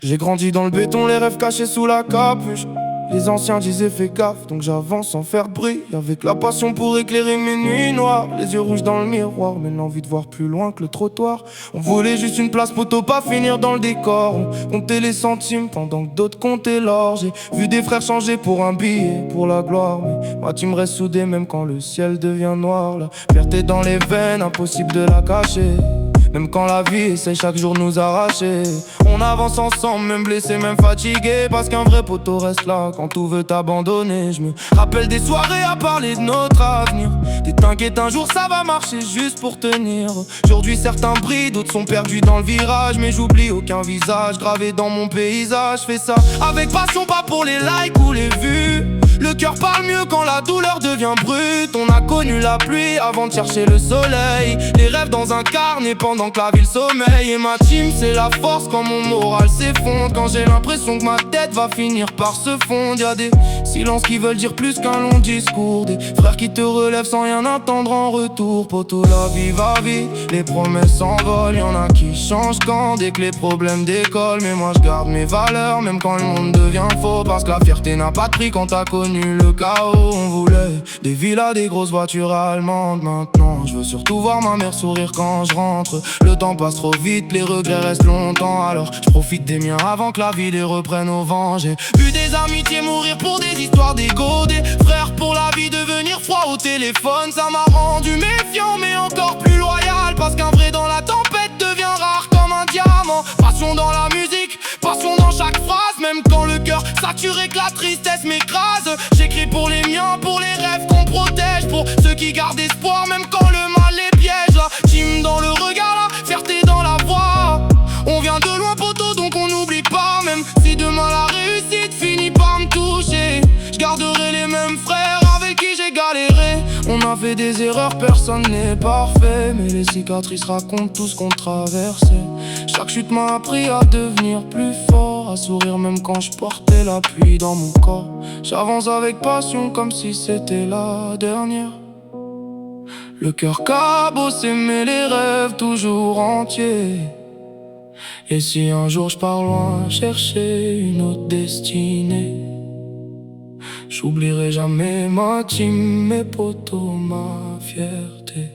J'ai grandi dans le béton, les rêves cachés sous la capuche. Les anciens disaient fais gaffe, donc j'avance sans faire de bruit. Avec la passion pour éclairer mes nuits noires. Les yeux rouges dans le miroir, mais l'envie de voir plus loin que le trottoir. On voulait juste une place poteau, pas finir dans le décor. On comptait les centimes pendant que d'autres comptaient l'or. J'ai vu des frères changer pour un billet, pour la gloire. Mais ma team reste soudée même quand le ciel devient noir. La fierté dans les veines, impossible de la cacher. Même quand la vie essaie chaque jour de nous arracher. On avance ensemble, même blessé, même fatigué. Parce qu'un vrai poteau reste là quand tout veut t'abandonner. Je me rappelle des soirées à parler de notre avenir. T'inquiète, un jour ça va marcher juste pour tenir. Aujourd'hui certains brillent, d'autres sont perdus dans le virage. Mais j'oublie aucun visage gravé dans mon paysage. Fais ça avec passion, pas pour les likes ou les vues. Le cœur parle mieux quand la douleur devient brute. On a connu la pluie avant de chercher le soleil. Les rêves dans un carnet pendant que la ville sommeille. Et ma team c'est la force quand mon moral s'effondre. Quand j'ai l'impression que ma tête va finir par se fondre. Y'a des silences qui veulent dire plus qu'un long discours. Des frères qui te relèvent sans rien attendre en retour. Poto, la vie va vite, les promesses s'envolent. Y'en a qui changent quand dès que les problèmes décollent. Mais moi je garde mes valeurs même quand le monde devient faux. Parce que la fierté n'a pas de prix quand t'as connu le chaos. On voulait des villas, des grosses voitures allemandes. Maintenant je veux surtout voir ma mère sourire quand je rentre. Le temps passe trop vite, les regrets restent longtemps. Alors je profite des miens avant que la vie les reprenne au vent. J'ai vu des amitiés mourir pour des histoires d'ego. Des frères pour la vie devenir froid au téléphone. Ça m'a rendu méfiant mais encore plus loyal. Parce qu'un vrai dans la tempête devient rare comme un diamant. Passion dans la musique, passion dans chaque phrase. Même quand le cœur saturé que la tristesse m'écrase. J'écris pour les miens, pour les rêves qu'on protège. Pour ceux qui gardent espoir même quand le mal les piège. La team dans le regard, la fierté dans la voix. On vient de loin poteau donc on n'oublie pas. Même si demain la réussite finit par me toucher, je garderai les mêmes frères avec qui j'ai galéré. On a fait des erreurs, personne n'est parfait. Mais les cicatrices racontent tout ce qu'on traversait. Chaque chute m'a appris à devenir plus fort. À sourire même quand je portais la pluie dans mon corps. J'avance avec passion comme si c'était la dernière. Le cœur cabossé mais les rêves toujours entiers. Et si un jour je pars loin chercher une autre destinée, j'oublierai jamais ma team, mes potos, ma fierté.